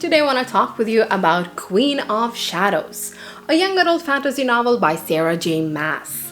Today I want to talk with you about Queen of Shadows, a young adult fantasy novel by Sarah J. Maas.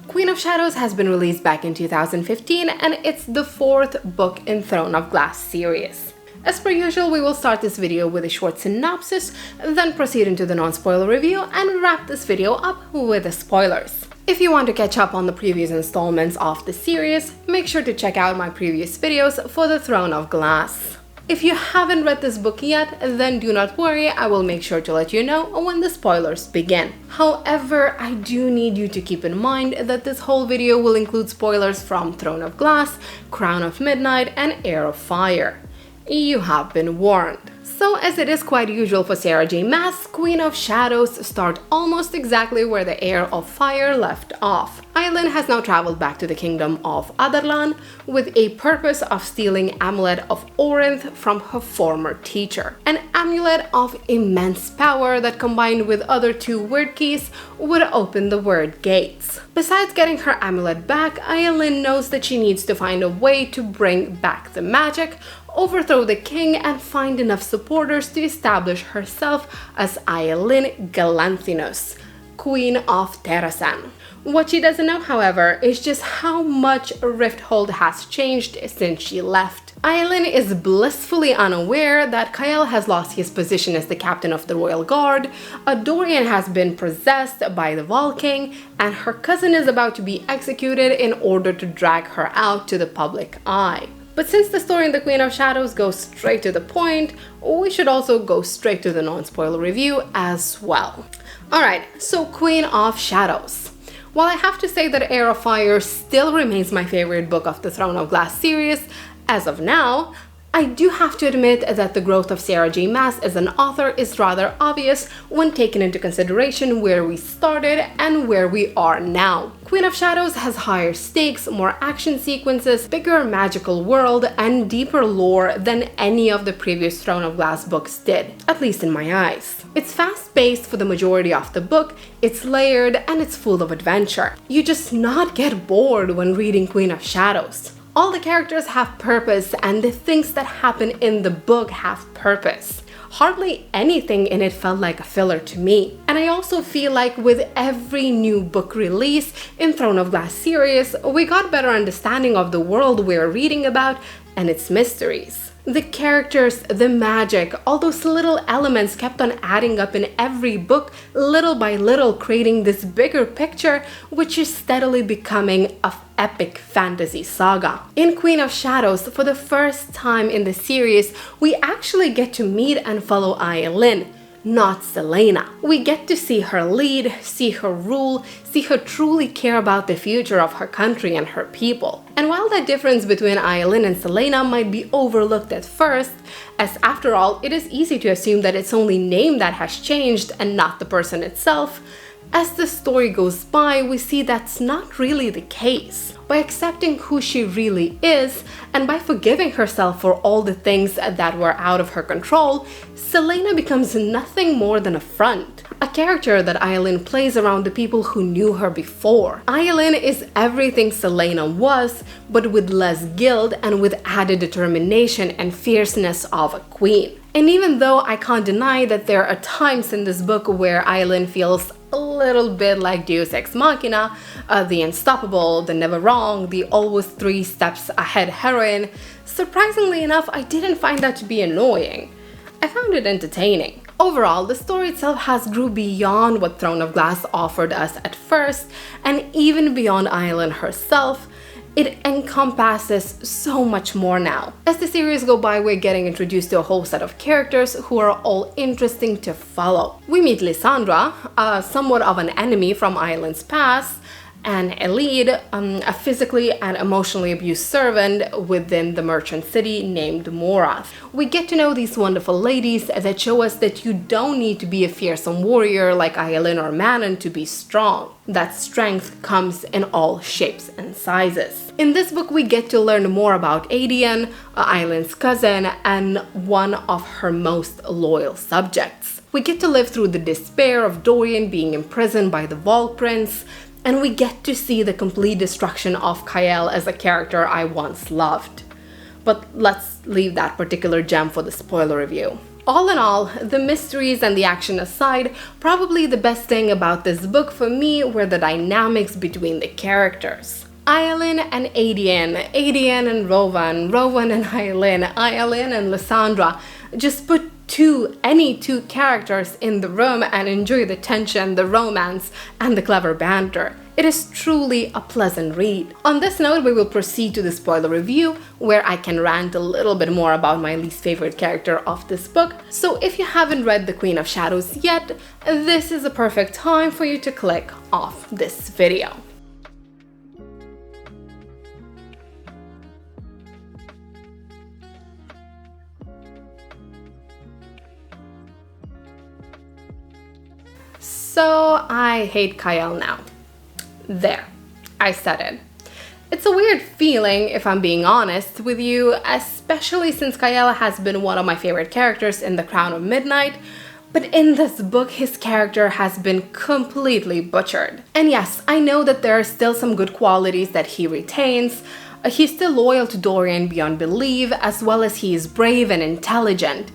Queen of Shadows has been released back in 2015 and it's the fourth book in Throne of Glass series. As per usual, we will start this video with a short synopsis, then proceed into the non-spoiler review and wrap this video up with the spoilers. If you want to catch up on the previous installments of the series, make sure to check out my previous videos for the Throne of Glass. If you haven't read this book yet, then do not worry, I will make sure to let you know when the spoilers begin. However, I do need you to keep in mind that this whole video will include spoilers from Throne of Glass, Crown of Midnight, and Heir of Fire. You have been warned. So, as it is quite usual for Sarah J. Maas, Queen of Shadows start almost exactly where the Heir of Fire left off. Aylin has now traveled back to the kingdom of Adarlan with a purpose of stealing Amulet of Orinth from her former teacher. An amulet of immense power that combined with other two word keys would open the word gates. Besides getting her amulet back, Aylin knows that she needs to find a way to bring back the magic, overthrow the king, and find enough supporters to establish herself as Aylin Galanthinus, Queen of Terrasan. What she doesn't know, however, is just how much Rifthold has changed since she left. Aylin is blissfully unaware that Chaol has lost his position as the captain of the Royal Guard, a Dorian has been possessed by the Vol King, and her cousin is about to be executed in order to drag her out to the public eye. But since the story in the Queen of Shadows goes straight to the point, we should also go straight to the non-spoiler review as well. Alright, so Queen of Shadows. While I have to say that Heir of Fire still remains my favorite book of the Throne of Glass series, as of now, I do have to admit that the growth of Sarah J. Maas as an author is rather obvious when taken into consideration where we started and where we are now. Queen of Shadows has higher stakes, more action sequences, bigger magical world, and deeper lore than any of the previous Throne of Glass books did, at least in my eyes. It's fast-paced for the majority of the book, it's layered, and it's full of adventure. You just not get bored when reading Queen of Shadows. All the characters have purpose, and the things that happen in the book have purpose. Hardly anything in it felt like a filler to me. And I also feel like with every new book release in Throne of Glass series, we got better understanding of the world we're reading about and its mysteries. The characters, the magic, all those little elements kept on adding up in every book, little by little creating this bigger picture, which is steadily becoming an epic fantasy saga. In Queen of Shadows, for the first time in the series, we actually get to meet and follow Aylin, not Celaena. We get to see her lead, see her rule, see her truly care about the future of her country and her people. And while the difference between Aylin and Celaena might be overlooked at first, as after all, it is easy to assume that it's only name that has changed and not the person itself, as the story goes by, we see that's not really the case. By accepting who she really is, and by forgiving herself for all the things that were out of her control, Celaena becomes nothing more than a front. A character that Aylin plays around the people who knew her before. Aylin is everything Celaena was, but with less guilt and with added determination and fierceness of a queen. And even though I can't deny that there are times in this book where Aylin feels a little bit like Deus Ex Machina, the unstoppable, the never wrong, the always 3 steps ahead heroine, surprisingly enough, I didn't find that to be annoying. I found it entertaining. Overall, the story itself has grew beyond what Throne of Glass offered us at first, and even beyond Aylin herself. It encompasses so much more now. As the series go by, we're getting introduced to a whole set of characters who are all interesting to follow. We meet Lysandra, somewhat of an enemy from Aylin's past, and Elide, a physically and emotionally abused servant within the merchant city named Morath. We get to know these wonderful ladies that show us that you don't need to be a fearsome warrior like Aylin or Manon to be strong. That strength comes in all shapes and sizes. In this book, we get to learn more about Adian, Aylin's cousin, and one of her most loyal subjects. We get to live through the despair of Dorian being imprisoned by the Vol Prince, and we get to see the complete destruction of Chaol as a character I once loved. But let's leave that particular gem for the spoiler review. All in all, the mysteries and the action aside, probably the best thing about this book for me were the dynamics between the characters. Aylin and Adian, Adian and Rowan, Rowan and Aylin, Aylin and Lysandra. Just put any two characters in the room and enjoy the tension, the romance, and the clever banter. It is truly a pleasant read. On this note, we will proceed to the spoiler review, where I can rant a little bit more about my least favorite character of this book. So if you haven't read The Queen of Shadows yet, this is a perfect time for you to click off this video. So I hate Chaol now. There, I said it. It's a weird feeling, if I'm being honest with you, especially since Chaol has been one of my favorite characters in The Crown of Midnight, but in this book his character has been completely butchered. And yes, I know that there are still some good qualities that he retains. He's still loyal to Dorian beyond belief, as well as he is brave and intelligent.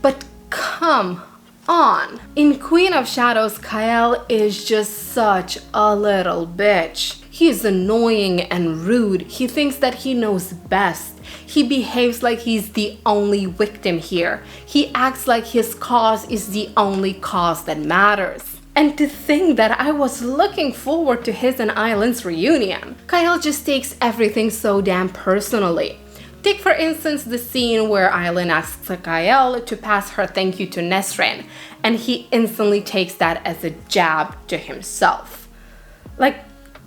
But come on. In Queen of Shadows, Chaol is just such a little bitch. He is annoying and rude. He thinks that he knows best. He behaves like he's the only victim here. He acts like his cause is the only cause that matters. And to think that I was looking forward to his and Aylin's reunion. Chaol just takes everything so damn personally. Take for instance the scene where Aylin asks Chaol to pass her thank you to Nesrin, and he instantly takes that as a jab to himself. Like,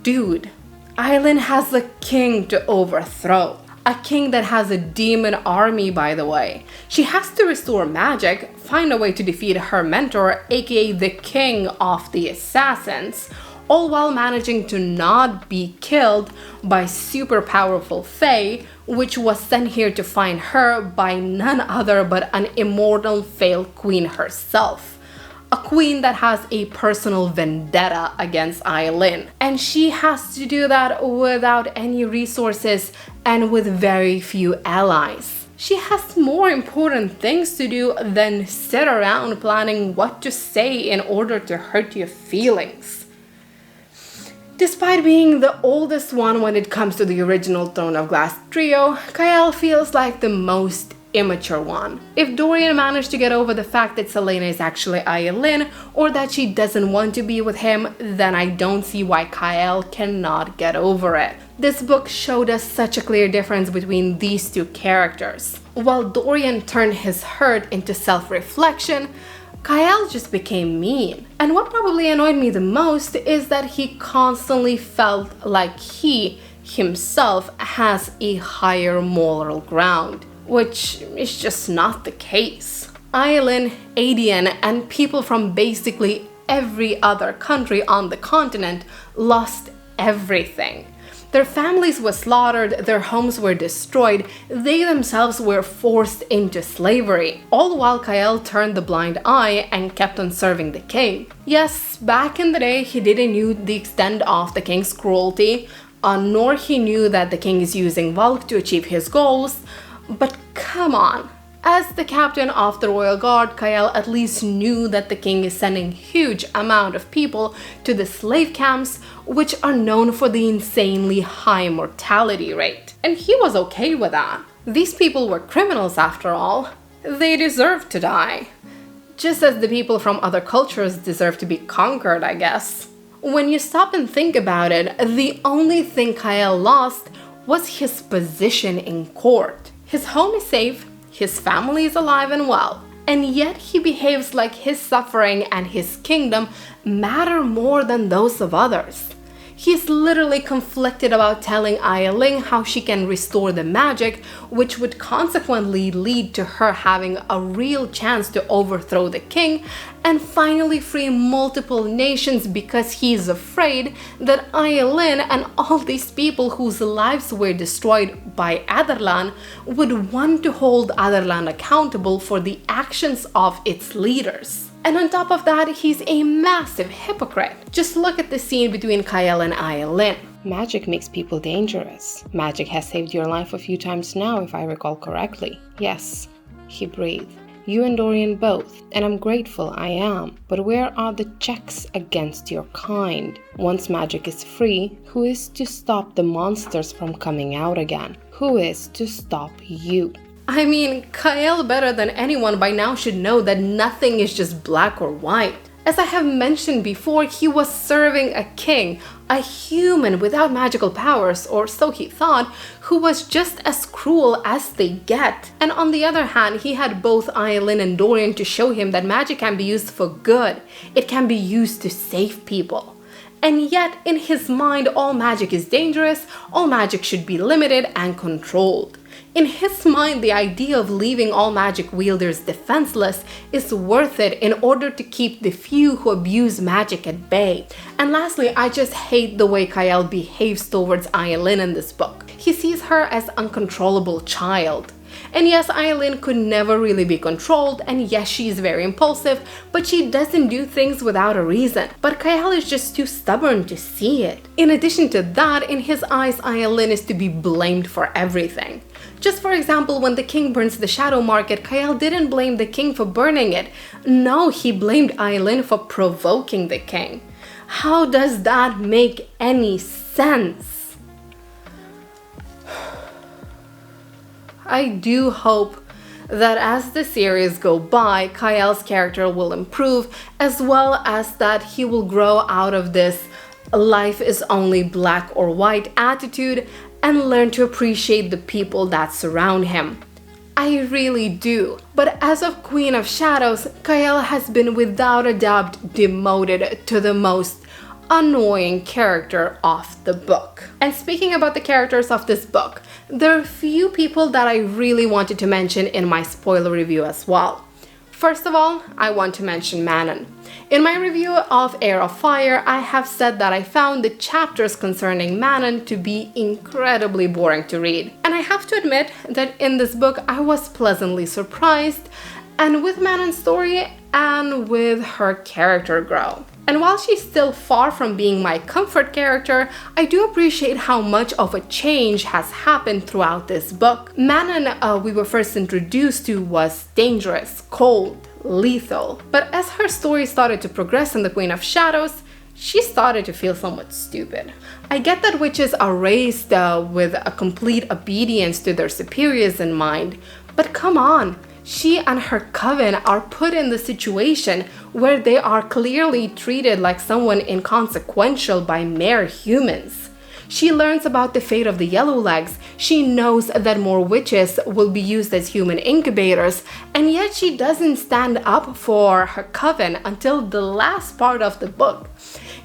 dude, Aylin has a king to overthrow. A king that has a demon army, by the way. She has to restore magic, find a way to defeat her mentor, aka the king of the assassins, all while managing to not be killed by super powerful Fae, which was sent here to find her by none other but an immortal failed queen herself. A queen that has a personal vendetta against Aylin. And she has to do that without any resources and with very few allies. She has more important things to do than sit around planning what to say in order to hurt your feelings. Despite being the oldest one when it comes to the original Throne of Glass trio, Chaol feels like the most immature one. If Dorian managed to get over the fact that Selena is actually Aylin, or that she doesn't want to be with him, then I don't see why Chaol cannot get over it. This book showed us such a clear difference between these two characters. While Dorian turned his hurt into self-reflection, Chaol just became mean. And what probably annoyed me the most is that he constantly felt like he himself has a higher moral ground, which is just not the case. Aylin, Adian, and people from basically every other country on the continent lost everything. Their families were slaughtered, their homes were destroyed, they themselves were forced into slavery, all while Chaol turned the blind eye and kept on serving the king. Yes, back in the day he didn't know the extent of the king's cruelty, nor he knew that the king is using Valk to achieve his goals, but come on. As the captain of the royal guard, Chaol at least knew that the king is sending huge amount of people to the slave camps, which are known for the insanely high mortality rate. And he was okay with that. These people were criminals after all. They deserved to die. Just as the people from other cultures deserve to be conquered, I guess. When you stop and think about it, the only thing Chaol lost was his position in court. His home is safe, his family is alive and well, and yet he behaves like his suffering and his kingdom matter more than those of others. He's literally conflicted about telling Aylin how she can restore the magic, which would consequently lead to her having a real chance to overthrow the king and finally free multiple nations, because he's afraid that Aylin and all these people whose lives were destroyed by Adarlan would want to hold Adarlan accountable for the actions of its leaders. And on top of that, he's a massive hypocrite. Just look at the scene between Chaol and Aylin. Magic makes people dangerous. Magic has saved your life a few times now, if I recall correctly. Yes, he breathed. You and Dorian both, and I'm grateful I am. But where are the checks against your kind? Once magic is free, who is to stop the monsters from coming out again? Who is to stop you? I mean, Chaol better than anyone by now should know that nothing is just black or white. As I have mentioned before, he was serving a king, a human without magical powers, or so he thought, who was just as cruel as they get. And on the other hand, he had both Aylin and Dorian to show him that magic can be used for good. It can be used to save people. And yet, in his mind, all magic is dangerous, all magic should be limited and controlled. In his mind, the idea of leaving all magic wielders defenseless is worth it in order to keep the few who abuse magic at bay. And lastly, I just hate the way Chaol behaves towards Aylin in this book. He sees her as uncontrollable child. And yes, Aylin could never really be controlled, and yes, she is very impulsive, but she doesn't do things without a reason. But Chaol is just too stubborn to see it. In addition to that, in his eyes, Aylin is to be blamed for everything. Just for example, when the king burns the shadow market, Chaol didn't blame the king for burning it. No, he blamed Aylin for provoking the king. How does that make any sense? I do hope that as the series go by, Chaol's character will improve, as well as that he will grow out of this life is only black or white attitude and learn to appreciate the people that surround him. I really do. But as of Queen of Shadows, Chaol has been without a doubt demoted to the most annoying character of the book. And speaking about the characters of this book, there are a few people that I really wanted to mention in my spoiler review as well. First of all, I want to mention Manon. In my review of Heir of Fire, I have said that I found the chapters concerning Manon to be incredibly boring to read. And I have to admit that in this book I was pleasantly surprised, and with Manon's story and with her character growth. And while she's still far from being my comfort character, I do appreciate how much of a change has happened throughout this book. Manon, we were first introduced to, was dangerous, cold, lethal. But as her story started to progress in the Queen of Shadows, she started to feel somewhat stupid. I get that witches are raised with a complete obedience to their superiors in mind, but come on. She and her coven are put in the situation where they are clearly treated like someone inconsequential by mere humans. She learns about the fate of the Yellowlegs. She knows that more witches will be used as human incubators, and yet she doesn't stand up for her coven until the last part of the book.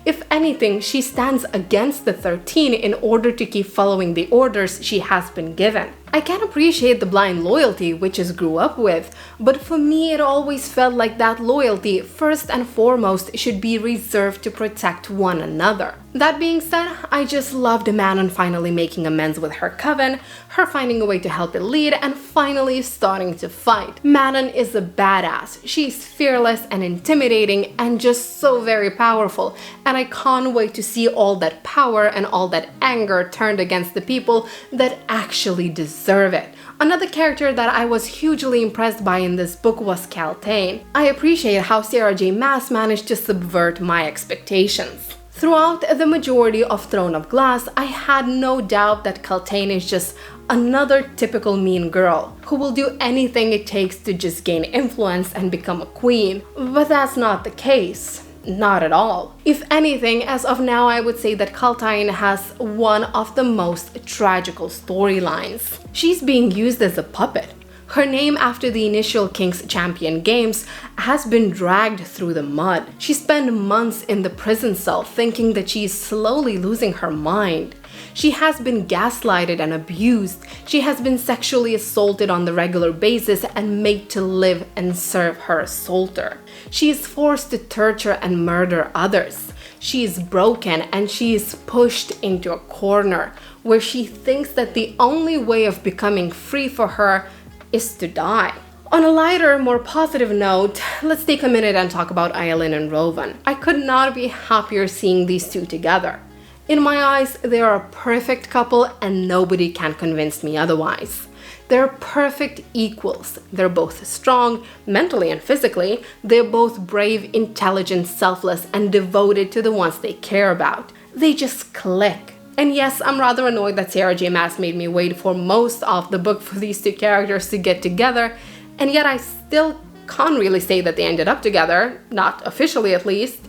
If anything, she stands against the 13 in order to keep following the orders she has been given. I can appreciate the blind loyalty witches grew up with, but for me it always felt like that loyalty, first and foremost, should be reserved to protect one another. That being said, I just loved Manon finally making amends with her coven, her finding a way to help it lead, and finally starting to fight. Manon is a badass. She's fearless and intimidating and just so very powerful, and I can't wait to see all that power and all that anger turned against the people that actually deserve it. Another character that I was hugely impressed by in this book was Chaol. I appreciate how Sarah J. Maas managed to subvert my expectations. Throughout the majority of Throne of Glass, I had no doubt that Chaol is just another typical mean girl who will do anything it takes to just gain influence and become a queen. But that's not the case. Not at all. If anything, as of now, I would say that Chaol has one of the most tragical storylines. She's being used as a puppet. Her name after the initial King's Champion Games has been dragged through the mud. She spent months in the prison cell thinking that she is slowly losing her mind. She has been gaslighted and abused. She has been sexually assaulted on the regular basis and made to live and serve her assaulter. She is forced to torture and murder others. She is broken and she is pushed into a corner where she thinks that the only way of becoming free for her is to die. On a lighter, more positive note, let's take a minute and talk about Aylin and Rowan. I could not be happier seeing these two together. In my eyes, they are a perfect couple and nobody can convince me otherwise. They're perfect equals. They're both strong, mentally and physically. They're both brave, intelligent, selfless, and devoted to the ones they care about. They just click. And yes, I'm rather annoyed that Sarah J. Maas made me wait for most of the book for these two characters to get together, and yet I still can't really say that they ended up together, not officially at least.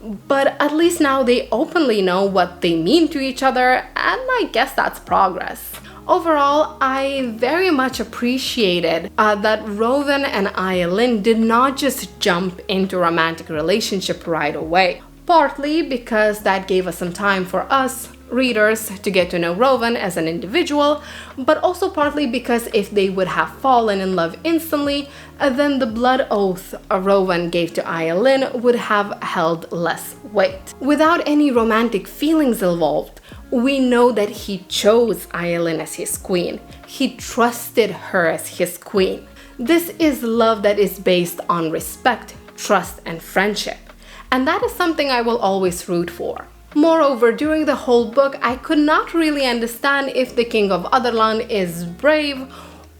But at least now they openly know what they mean to each other, and I guess that's progress. Overall, I very much appreciated that Rowan and Aylin did not just jump into a romantic relationship right away. Partly because that gave us some time for us, readers, to get to know Rowan as an individual, but also partly because if they would have fallen in love instantly, then the blood oath Rowan gave to Aylin would have held less weight. Without any romantic feelings involved, we know that he chose Aylin as his queen. He trusted her as his queen. This is love that is based on respect, trust, and friendship. And that is something I will always root for. Moreover, during the whole book, I could not really understand if the King of Otherland is brave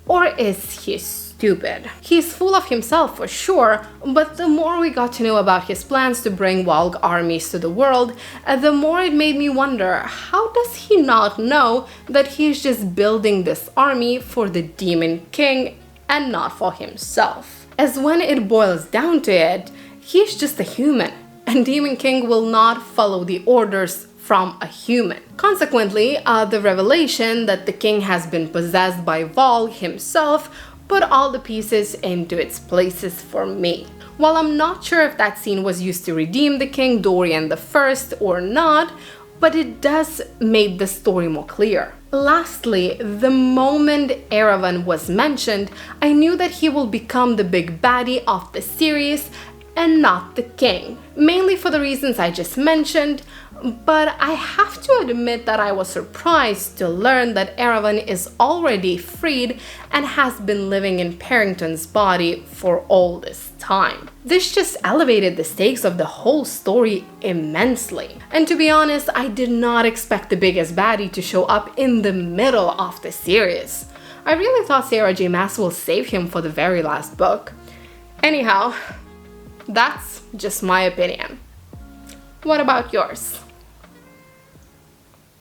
or is he stupid. He's full of himself for sure, but the more we got to know about his plans to bring Volg armies to the world, the more it made me wonder, how does he not know that he's just building this army for the Demon King and not for himself? As when it boils down to it, he's just a human, and Demon King will not follow the orders from a human. Consequently, the revelation that the king has been possessed by Volg himself put all the pieces into its places for me. While I'm not sure if that scene was used to redeem the king Dorian I or not, but it does make the story more clear. Lastly, the moment Erawan was mentioned, I knew that he will become the big baddie of the series and not the king, mainly for the reasons I just mentioned, but I have to admit that I was surprised to learn that Erawan is already freed and has been living in Parrington's body for all this time. This just elevated the stakes of the whole story immensely. And to be honest, I did not expect the biggest baddie to show up in the middle of the series. I really thought Sarah J. Maas will save him for the very last book. Anyhow, that's just my opinion. What about yours?